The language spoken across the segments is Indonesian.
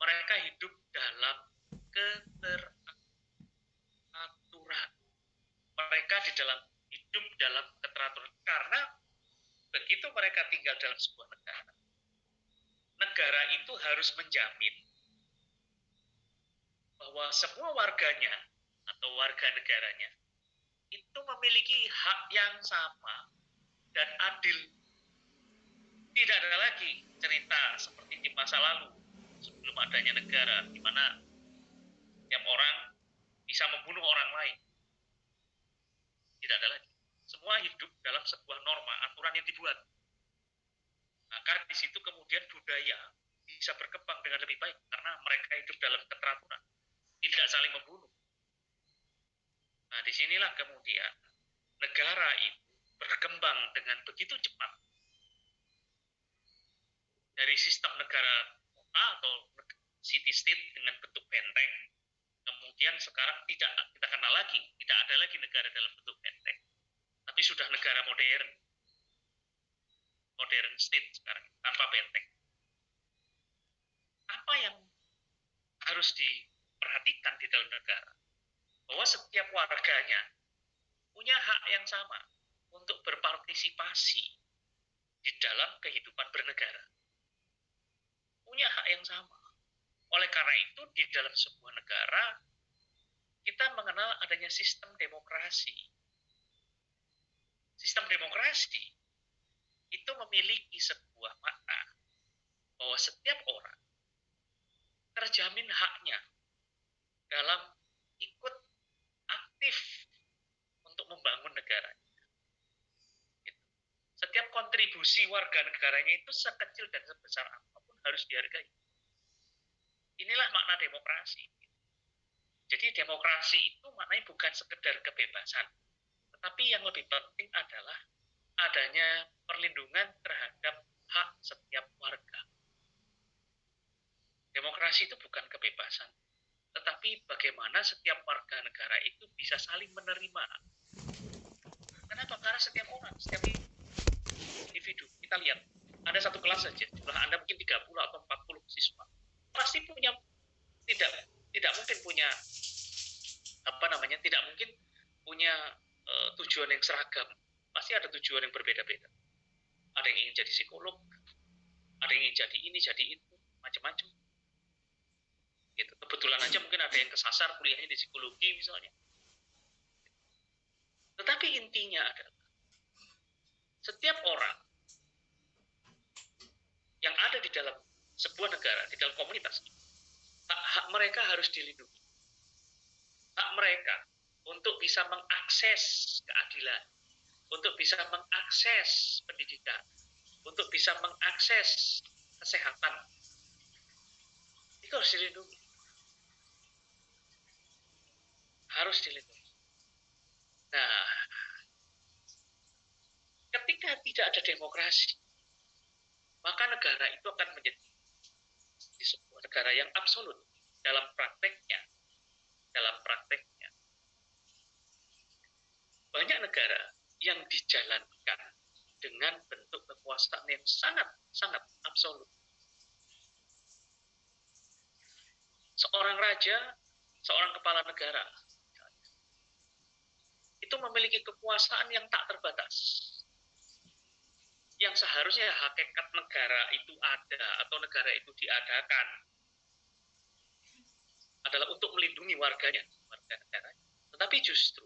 mereka hidup dalam keteraturan. Mereka hidup dalam keteraturan karena begitu mereka tinggal dalam sebuah negara, negara itu harus menjamin bahwa semua warganya atau warga negaranya itu memiliki hak yang sama dan adil. Tidak ada lagi cerita seperti di masa lalu sebelum adanya negara di mana setiap orang bisa membunuh orang lain. Tidak ada lagi. Semua hidup dalam sebuah norma, aturan yang dibuat. Maka di situ kemudian budaya bisa berkembang dengan lebih baik karena mereka hidup dalam keteraturan, tidak saling membunuh. Nah, disinilah kemudian negara itu berkembang dengan begitu cepat dari sistem negara kota atau city state dengan bentuk benteng. Kemudian sekarang tidak kita kenal lagi, tidak ada lagi negara dalam bentuk benteng, tapi sudah negara modern state sekarang tanpa benteng. Apa yang harus diperhatikan di dalam negara? Bahwa setiap warganya punya hak yang sama untuk berpartisipasi di dalam kehidupan bernegara. Punya hak yang sama. Oleh karena itu, di dalam sebuah negara, kita mengenal adanya sistem demokrasi. Sistem demokrasi itu memiliki sebuah makna bahwa setiap orang terjamin haknya dalam ikut aktif untuk membangun negaranya. Setiap kontribusi warga negaranya itu sekecil dan sebesar apapun harus dihargai. Inilah makna demokrasi. Jadi demokrasi itu maknanya bukan sekedar kebebasan, tetapi yang lebih penting adalah adanya perlindungan terhadap hak setiap warga. Demokrasi itu bukan kebebasan, tetapi bagaimana setiap warga negara itu bisa saling menerima. Kenapa? Karena setiap orang, setiap individu, kita lihat, ada satu kelas saja, jumlah Anda mungkin 30 atau 40 siswa, pasti punya, tidak mungkin punya, tidak mungkin punya tujuan yang seragam, pasti ada tujuan yang berbeda-beda. Ada yang ingin jadi psikolog, ada yang ingin jadi ini, jadi itu, macam-macam. Gitu. Kebetulan aja mungkin ada yang kesasar kuliahnya di psikologi misalnya. Tetapi intinya adalah setiap orang yang ada di dalam sebuah negara, di dalam komunitas, hak mereka harus dilindungi. Hak mereka untuk bisa mengakses keadilan, untuk bisa mengakses pendidikan, untuk bisa mengakses kesehatan, itu harus dilindungi. Harus dilindungi. Nah, ketika tidak ada demokrasi, maka negara itu akan menjadi sebuah negara yang absolut dalam prakteknya. Banyak negara yang dijalankan dengan bentuk kekuasaan yang sangat absolut. Seorang raja, seorang kepala negara, itu memiliki kekuasaan yang tak terbatas. Yang seharusnya hakikat negara itu ada atau negara itu diadakan adalah untuk melindungi warga negaranya. Tetapi justru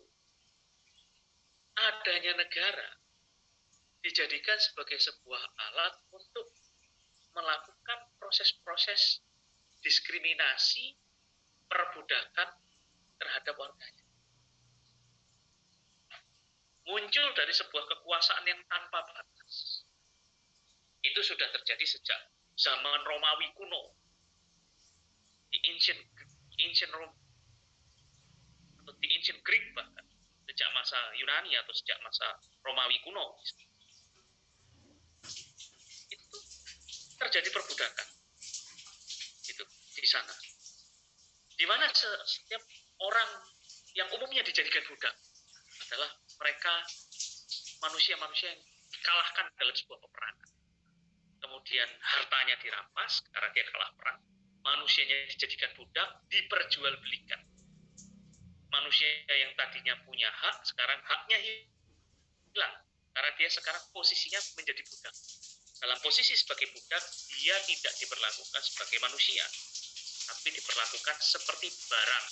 adanya negara dijadikan sebagai sebuah alat untuk melakukan proses-proses diskriminasi, perbudakan terhadap warganya. Muncul dari sebuah kekuasaan yang tanpa batas. Itu sudah terjadi sejak zaman Romawi kuno, di ancient Rome, atau di ancient Greek bahkan, sejak masa Yunani atau sejak masa Romawi kuno. Itu terjadi perbudakan. Itu di sana. Di mana setiap orang yang umumnya dijadikan budak adalah mereka manusia-manusia yang dikalahkan dalam sebuah peperangan. Kemudian hartanya dirampas karena dia kalah perang. manusianya dijadikan budak, diperjualbelikan. Manusia yang tadinya punya hak, sekarang haknya hilang. Karena dia sekarang posisinya menjadi budak. Dalam posisi sebagai budak, dia tidak diperlakukan sebagai manusia, tapi diperlakukan seperti barang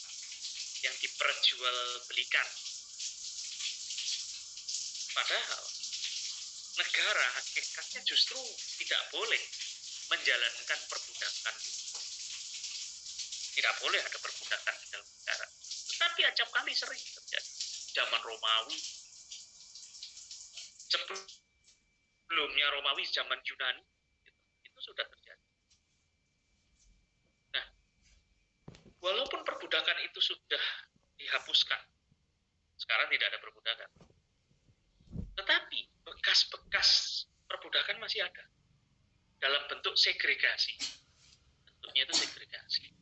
yang diperjualbelikan. Padahal negara hakikatnya justru tidak boleh menjalankan perbudakan. Tidak boleh ada perbudakan di dalam negara. Tetapi acap kali sering terjadi. Zaman Romawi, sebelumnya Romawi, zaman Yunani, itu sudah terjadi. Nah, walaupun perbudakan itu sudah dihapuskan, sekarang tidak ada perbudakan. Tetapi bekas-bekas perbudakan masih ada. Dalam bentuk segregasi. Bentuknya itu segregasi.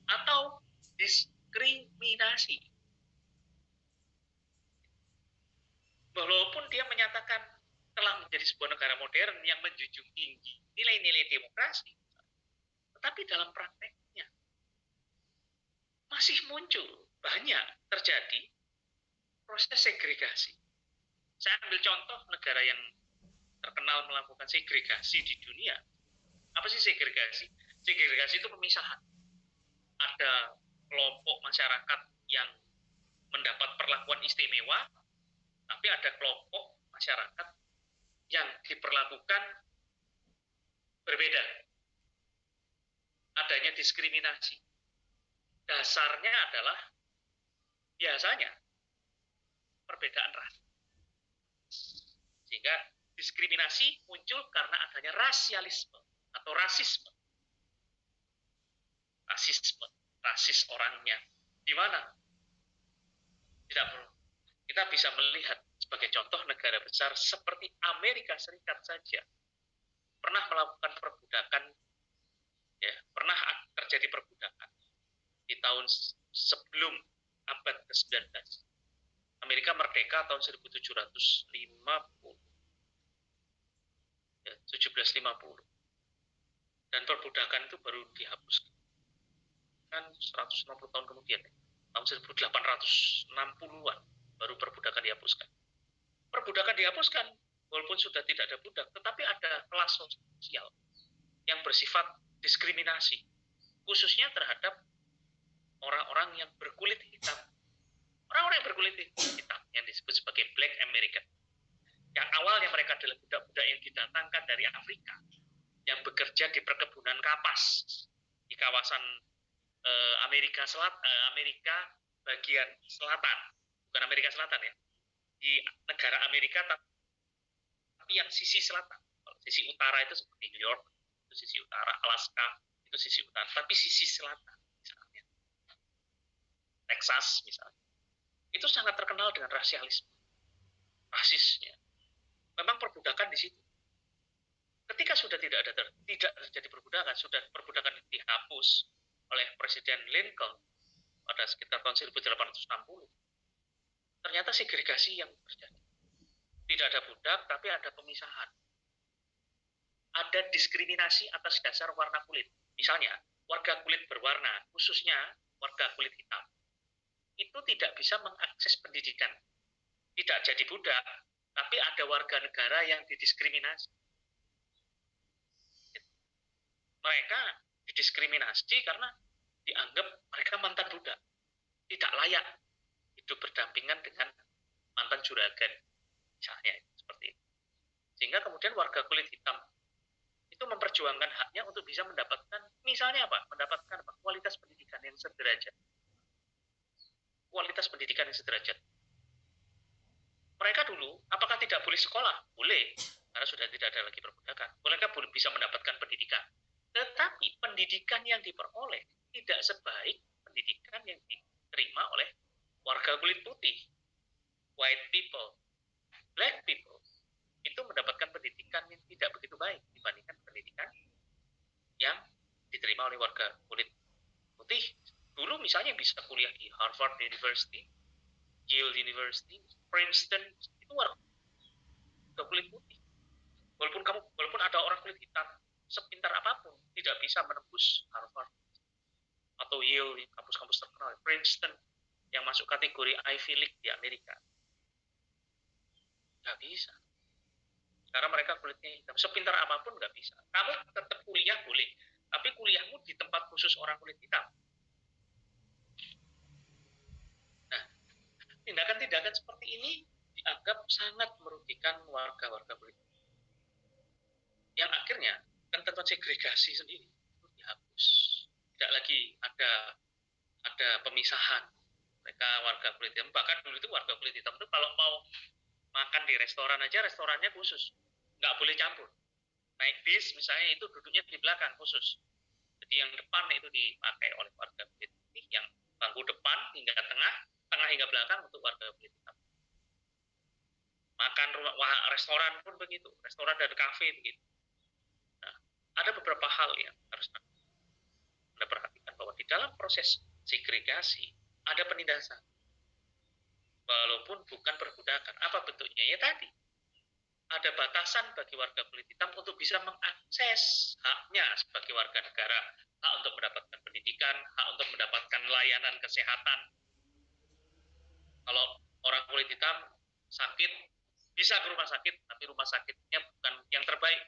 Atau diskriminasi. Walaupun dia menyatakan telah menjadi sebuah negara modern yang menjunjung tinggi nilai-nilai demokrasi, tetapi dalam prakteknya masih muncul banyak terjadi proses segregasi. Saya ambil contoh negara yang terkenal melakukan segregasi di dunia. Apa sih segregasi? Segregasi itu pemisahan. Ada kelompok masyarakat yang mendapat perlakuan istimewa, tapi ada kelompok masyarakat yang diperlakukan berbeda. Adanya diskriminasi. Dasarnya adalah biasanya perbedaan ras. Sehingga diskriminasi muncul karena adanya rasialisme atau rasisme. Rasis orangnya. Di mana? Tidak perlu. Kita bisa melihat sebagai contoh negara besar seperti Amerika Serikat saja pernah melakukan perbudakan, ya, pernah terjadi perbudakan di tahun sebelum abad ke-19. Amerika merdeka tahun 1750. Ya, 1750. Dan perbudakan itu baru dihapuskan kan 160 tahun kemudian, tahun 1860-an baru perbudakan dihapuskan. Perbudakan dihapuskan walaupun sudah tidak ada budak, tetapi ada kelas sosial yang bersifat diskriminasi, khususnya terhadap orang-orang yang berkulit hitam. Orang-orang yang berkulit hitam yang disebut sebagai Black American. Yang awalnya mereka adalah budak-budak yang didatangkan dari Afrika, yang bekerja di perkebunan kapas di kawasan Amerika bagian selatan, bukan Amerika Selatan ya, di negara Amerika tapi yang sisi selatan. Kalau sisi utara itu seperti New York, itu sisi utara, Alaska itu sisi utara, tapi sisi selatan misalnya Texas misalnya, itu sangat terkenal dengan rasialisme, rasisnya. Memang perbudakan di situ. Ketika sudah tidak terjadi perbudakan, sudah perbudakan dihapus oleh Presiden Lincoln pada sekitar tahun 1860, ternyata segregasi yang terjadi. Tidak ada budak, tapi ada pemisahan. Ada diskriminasi atas dasar warna kulit. Misalnya, warga kulit berwarna, khususnya warga kulit hitam, itu tidak bisa mengakses pendidikan. Tidak jadi budak, tapi ada warga negara yang didiskriminasi. Mereka didiskriminasi karena dianggap mereka mantan budak, tidak layak hidup berdampingan dengan mantan juragan, misalnya seperti itu. Sehingga kemudian warga kulit hitam itu memperjuangkan haknya untuk bisa mendapatkan, misalnya apa? Mendapatkan apa? Kualitas pendidikan yang sederajat. Kualitas pendidikan yang sederajat. Mereka dulu, apakah tidak boleh sekolah? Boleh, karena sudah tidak ada lagi perbudakan. Mereka bisa mendapatkan pendidikan. Tetapi pendidikan yang diperoleh tidak sebaik pendidikan yang diterima oleh warga kulit putih, white people, black people. Itu mendapatkan pendidikan yang tidak begitu baik dibandingkan pendidikan yang diterima oleh warga kulit putih. Dulu misalnya bisa kuliah di Harvard University, Yale University, Princeton, itu warga kulit putih. Walaupun ada orang kulit hitam sepintar apapun tidak bisa menembus Harvard atau Yale, kampus-kampus terkenal, Princeton yang masuk kategori Ivy League di Amerika. Nggak bisa. Karena mereka kulitnya hitam. Sepintar apapun nggak bisa. Kamu tetap kuliah boleh, tapi kuliahmu di tempat khusus orang kulit hitam. Nah, tindakan-tindakan seperti ini dianggap sangat merugikan warga-warga kulit hitam. Yang akhirnya ketentuan segregasi sendiri itu dihapus. Tidak lagi ada pemisahan mereka warga kulit hitam. Bahkan dulu itu warga kulit hitam itu kalau mau makan di restoran aja, restorannya khusus, nggak boleh campur. Naik bis misalnya itu duduknya di belakang khusus. Jadi yang depan itu dipakai oleh warga kulit putih, yang bangku depan hingga tengah hingga belakang untuk warga kulit hitam. Makan restoran pun begitu, restoran dan kafe begitu. Nah, ada beberapa hal yang harus Anda perhatikan bahwa di dalam proses segregasi ada penindasan. Walaupun bukan perbudakan. Apa bentuknya? Ya tadi, ada batasan bagi warga kulit hitam untuk bisa mengakses haknya sebagai warga negara, hak untuk mendapatkan pendidikan, hak untuk mendapatkan layanan kesehatan. Kalau orang kulit hitam sakit, bisa ke rumah sakit, tapi rumah sakitnya bukan yang terbaik.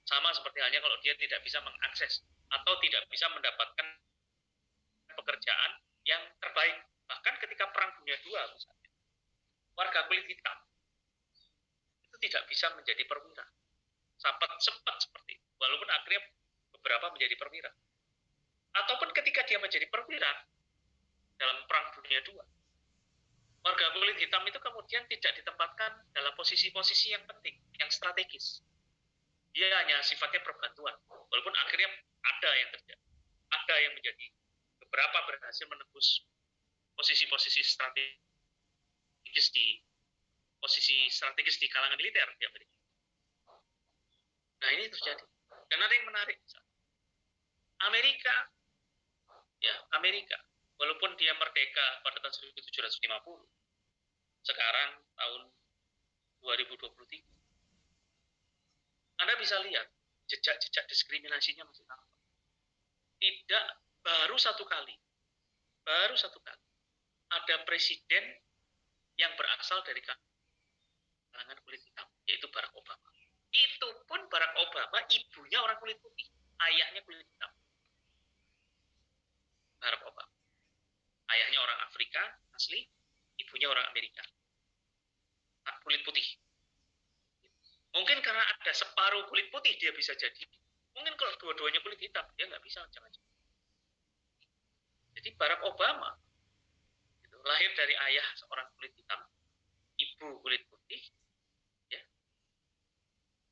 Sama seperti halnya kalau dia tidak bisa mengakses atau tidak bisa mendapatkan pekerjaan yang terbaik. Bahkan ketika Perang Dunia II misalnya, warga kulit hitam itu tidak bisa menjadi perwira. Sempat seperti itu. Walaupun akhirnya beberapa menjadi perwira. Ataupun ketika dia menjadi perwira dalam Perang Dunia II, warga kulit hitam itu kemudian tidak ditempatkan dalam posisi-posisi yang penting, yang strategis. Dia hanya sifatnya perbantuan. Walaupun akhirnya ada yang terjadi. Ada yang menjadi, beberapa berhasil menembus posisi-posisi strategis di kalangan militer di Amerika. Nah, ini terjadi. Dan ada yang menarik. Amerika, walaupun dia merdeka pada tahun 1750, sekarang tahun 2023, Anda bisa lihat jejak-jejak diskriminasinya masih tampak. Tidak, baru satu kali ada presiden yang berasal dari kalangan kulit hitam, yaitu Barack Obama. Itu pun Barack Obama ibunya orang kulit putih, ayahnya kulit hitam. Barack Obama, ayahnya orang Afrika asli, ibunya orang Amerika, kulit putih. Mungkin karena ada separuh kulit putih dia bisa jadi. Mungkin kalau dua-duanya kulit hitam dia nggak bisa, jangan-jangan. Jadi Barack Obama itu lahir dari ayah seorang kulit hitam, ibu kulit putih, ya.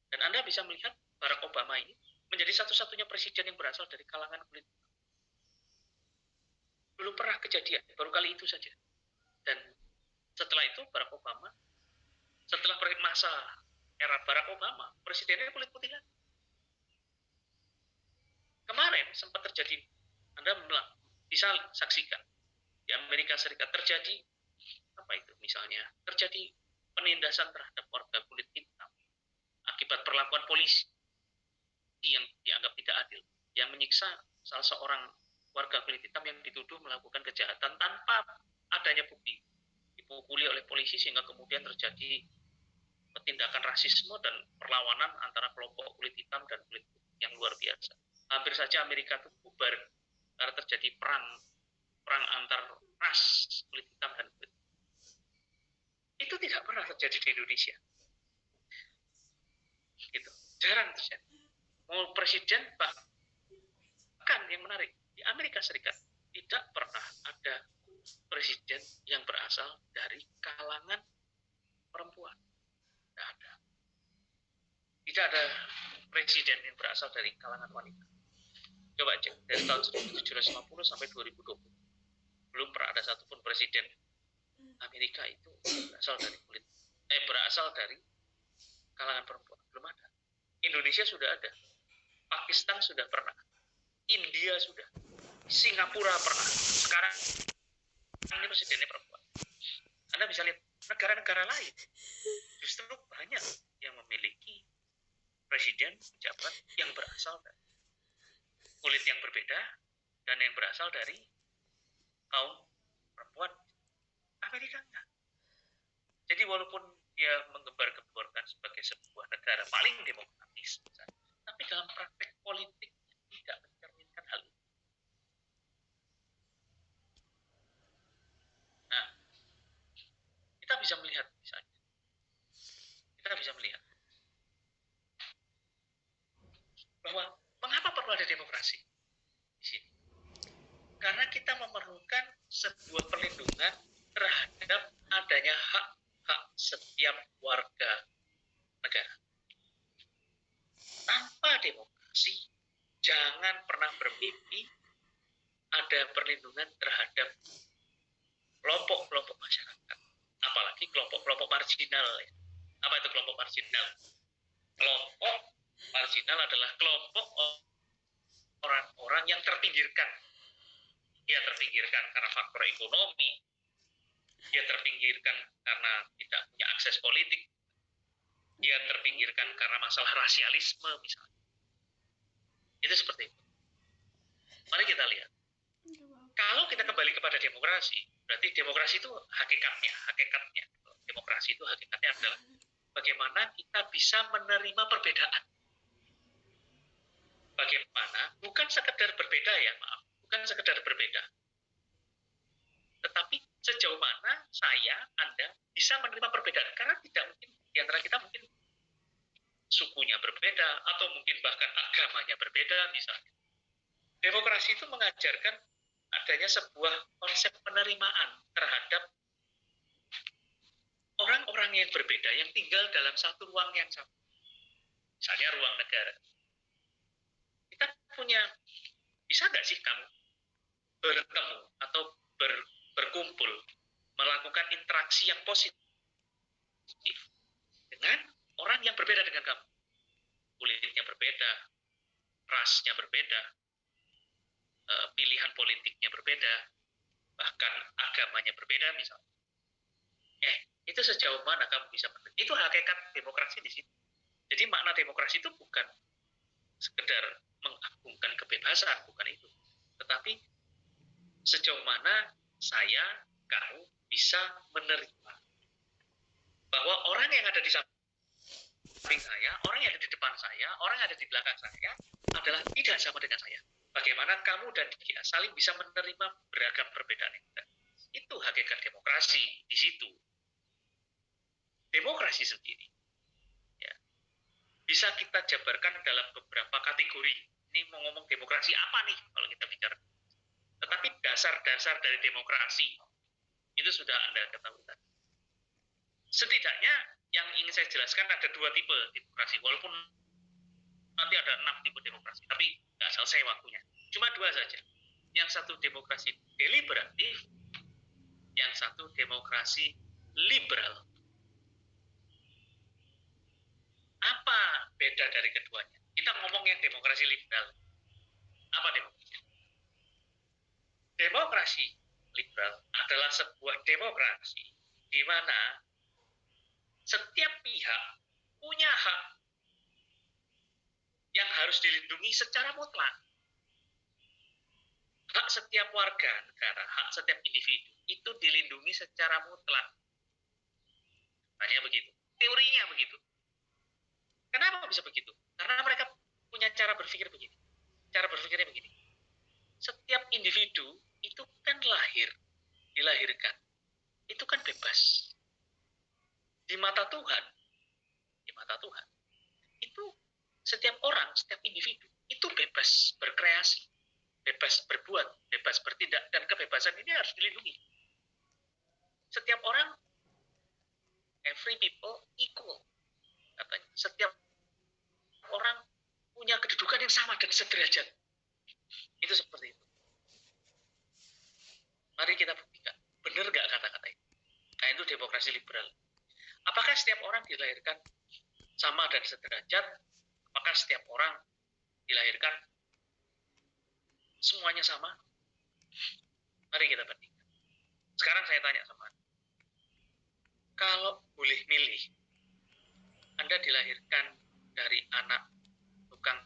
Dan Anda bisa melihat Barack Obama ini menjadi satu-satunya presiden yang berasal dari kalangan kulit hitam. Belum pernah kejadian, baru kali itu saja. Dan setelah itu Barack Obama, setelah masa era Barack Obama, presidennya kulit putih lagi. Kemarin sempat terjadi, Anda bisa saksikan, di Amerika Serikat terjadi, apa itu misalnya, terjadi penindasan terhadap warga kulit hitam akibat perlakuan polisi yang dianggap tidak adil, yang menyiksa salah seorang warga kulit hitam yang dituduh melakukan kejahatan tanpa adanya bukti, dipukuli oleh polisi sehingga kemudian terjadi tindakan rasisme dan perlawanan antara kelompok kulit hitam dan kulit putih yang luar biasa. Hampir saja Amerika itu bubar karena terjadi perang antar ras kulit hitam dan kulit putih. Itu tidak pernah terjadi di Indonesia. Gitu. Jarang terjadi. Mau presiden bahkan yang menarik, di Amerika Serikat tidak pernah ada presiden yang berasal dari kalangan perempuan. Tidak ada. Tidak ada presiden yang berasal dari kalangan wanita. Coba cek, dari tahun 1750 sampai 2020. Belum pernah ada satupun presiden Amerika itu berasal dari kalangan perempuan. Belum ada. Indonesia sudah ada. Pakistan sudah pernah. India sudah. Singapura pernah. Sekarang ini presidennya perempuan. Anda bisa lihat negara-negara lain justru banyak yang memiliki presiden, pejabat yang berasal dari kulit yang berbeda dan yang berasal dari kaum perempuan. Amerika enggak. Jadi walaupun dia menggembar-gemborkan sebagai sebuah negara paling demokratis, tapi dalam praktek politik tidak mencerminkan hal itu. Nah, kita bisa melihat misalnya, bahwa mengapa perlu ada demokrasi di sini? Karena kita memerlukan sebuah perlindungan terhadap adanya hak-hak setiap warga negara. Tanpa demokrasi, jangan pernah bermimpi ada perlindungan terhadap kelompok-kelompok masyarakat, apalagi kelompok-kelompok marginal. Apa itu kelompok marginal? Kelompok marginal adalah kelompok orang-orang yang terpinggirkan. Dia terpinggirkan karena faktor ekonomi, dia terpinggirkan karena tidak punya akses politik, dia terpinggirkan karena masalah rasialisme misalnya. Itu seperti itu. Mari kita lihat. Kalau kita kembali kepada demokrasi, berarti demokrasi itu hakikatnya. Demokrasi itu hakikatnya adalah bagaimana kita bisa menerima perbedaan. Bagaimana, bukan sekedar berbeda ya, maaf, bukan sekedar berbeda. Tetapi sejauh mana saya, Anda bisa menerima perbedaan. Karena tidak mungkin, di antara kita mungkin sukunya berbeda, atau mungkin bahkan agamanya berbeda misalnya. Demokrasi itu mengajarkan adanya sebuah konsep penerimaan terhadap orang-orang yang berbeda yang tinggal dalam satu ruang yang sama. Misalnya ruang negara. Kita punya, bisa nggak sih kamu bertemu atau berkumpul, melakukan interaksi yang positif dengan orang yang berbeda dengan kamu? Kulitnya berbeda, rasnya berbeda, pilihan politiknya berbeda, bahkan agamanya berbeda misalnya. Itu sejauh mana kamu bisa menerima? Itu hakikat demokrasi di situ. Jadi makna demokrasi itu bukan sekedar mengagungkan kebebasan, bukan itu. Tetapi sejauh mana saya, kamu bisa menerima bahwa orang yang ada di samping saya, orang yang ada di depan saya, orang yang ada di belakang saya adalah tidak sama dengan saya. Bagaimana kamu dan dia saling bisa menerima beragam perbedaan itu. Itu hakikat demokrasi di situ. Demokrasi sendiri ya, bisa kita jabarkan dalam beberapa kategori. Ini mau ngomong demokrasi apa nih kalau kita bicara. Tetapi dasar-dasar dari demokrasi itu sudah Anda ketahui tadi. Setidaknya yang ingin saya jelaskan ada 2 tipe demokrasi. Walaupun nanti ada 6 tipe demokrasi, tapi nggak selesai waktunya. Cuma 2 saja. Yang satu demokrasi deliberatif, yang satu demokrasi liberal. Apa beda dari keduanya? Kita ngomong yang demokrasi liberal. Apa demokrasi? Demokrasi liberal adalah sebuah demokrasi di mana setiap pihak punya hak yang harus dilindungi secara mutlak. Hak setiap warga negara, hak setiap individu itu dilindungi secara mutlak. Hanya begitu. Teorinya begitu. Kenapa bisa begitu? Karena mereka punya cara berpikir begini. Cara berpikirnya begini. Setiap individu itu kan dilahirkan. Itu kan bebas. Di mata Tuhan, itu setiap orang, setiap individu itu bebas berkreasi, bebas berbuat, bebas bertindak, dan kebebasan ini harus dilindungi. Setiap orang, every people equal, katanya. Setiap orang punya kedudukan yang sama dan sederajat. Itu seperti itu. Mari kita buktikan. Benar nggak kata-kata itu? Nah, itu demokrasi liberal. Apakah setiap orang dilahirkan sama dan sederajat? Apakah setiap orang dilahirkan semuanya sama? Mari kita bandingkan. Sekarang saya tanya sama Anda. Kalau boleh milih, Anda dilahirkan dari anak tukang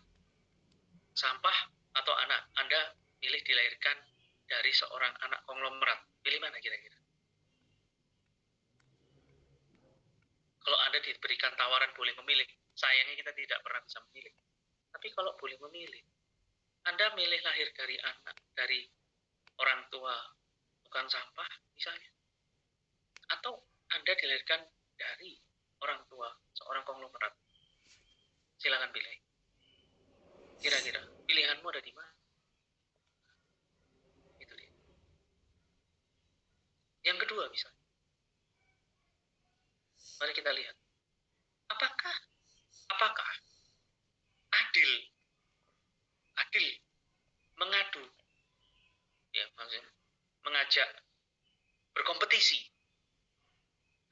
sampah atau Anda milih dilahirkan dari seorang anak konglomerat? Pilih mana kira-kira? Kalau Anda diberikan tawaran boleh memilih, sayangnya kita tidak pernah bisa memilih. Tapi kalau boleh memilih, Anda milih lahir dari anak, dari orang tua tukang sampah misalnya, atau Anda dilahirkan dari orang tua seorang konglomerat. Silakan pilih. Kira-kira pilihanmu ada di mana? Itu dia. Yang kedua misalnya, mari kita lihat, apakah adil mengadu, ya maksudnya mengajak berkompetisi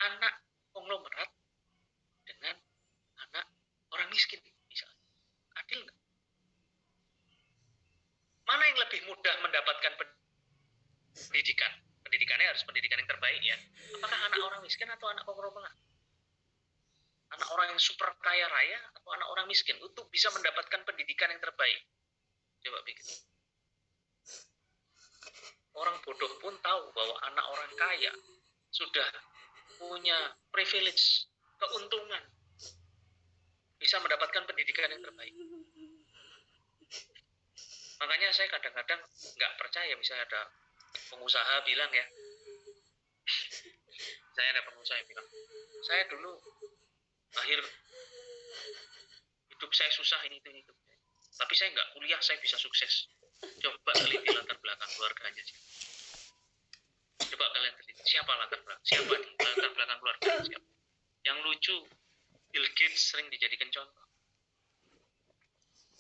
anak konglomerat dengan anak orang miskin misalnya. Adil nggak? Mana yang lebih mudah mendapatkan pendidikan? Pendidikannya harus pendidikan yang terbaik ya. Apakah anak orang miskin atau anak konglomerat? Anak orang yang super kaya raya atau anak orang miskin untuk bisa mendapatkan pendidikan yang terbaik? Coba pikir. Orang bodoh pun tahu bahwa anak orang kaya sudah punya privilege, keuntungan, bisa mendapatkan pendidikan yang terbaik. Makanya saya kadang-kadang nggak percaya, misalnya ada pengusaha bilang ya, saya ada pengusaha yang bilang, saya dulu lahir hidup saya susah ini itu, tapi saya nggak kuliah saya bisa sukses. Coba teliti latar belakang keluarganya sih. Coba kalian teliti siapa latar belakang keluarganya siapa. Yang lucu, Bill Gates sering dijadikan contoh.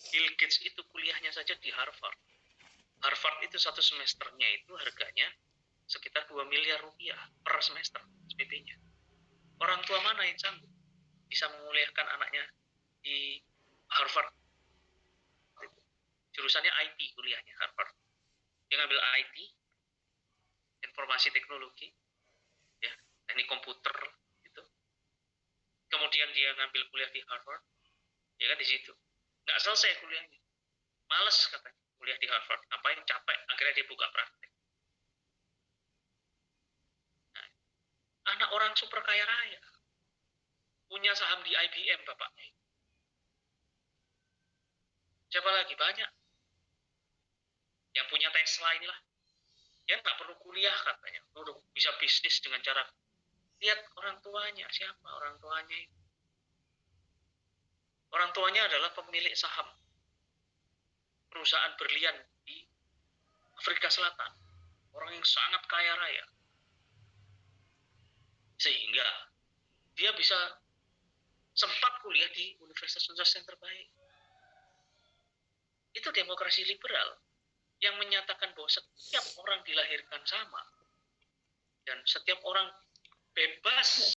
Bill Gates itu kuliahnya saja di Harvard. Harvard itu satu semesternya itu harganya sekitar 2 miliar rupiah per semester SPP-nya. Orang tua mana yang sanggup bisa menguliahkan anaknya di Harvard? Jurusannya IT kuliahnya Harvard. Dia ngambil IT, informasi teknologi, ya, teknik komputer gitu. Kemudian dia ngambil kuliah di Harvard, ya kan di situ. Nggak selesai kuliahnya, males katanya kuliah di Harvard, ngapain capek, akhirnya dia buka praktek. Nah, anak orang super kaya raya, punya saham di IBM bapaknya. Siapa lagi? Banyak. Yang punya Tesla inilah, ya nggak perlu kuliah katanya, udah bisa bisnis dengan cara lihat orang tuanya. Siapa orang tuanya itu? Orang tuanya adalah pemilik saham perusahaan berlian di Afrika Selatan, orang yang sangat kaya raya, sehingga dia bisa sempat kuliah di universitas-universitas yang terbaik. Itu demokrasi liberal yang menyatakan bahwa setiap orang dilahirkan sama dan setiap orang bebas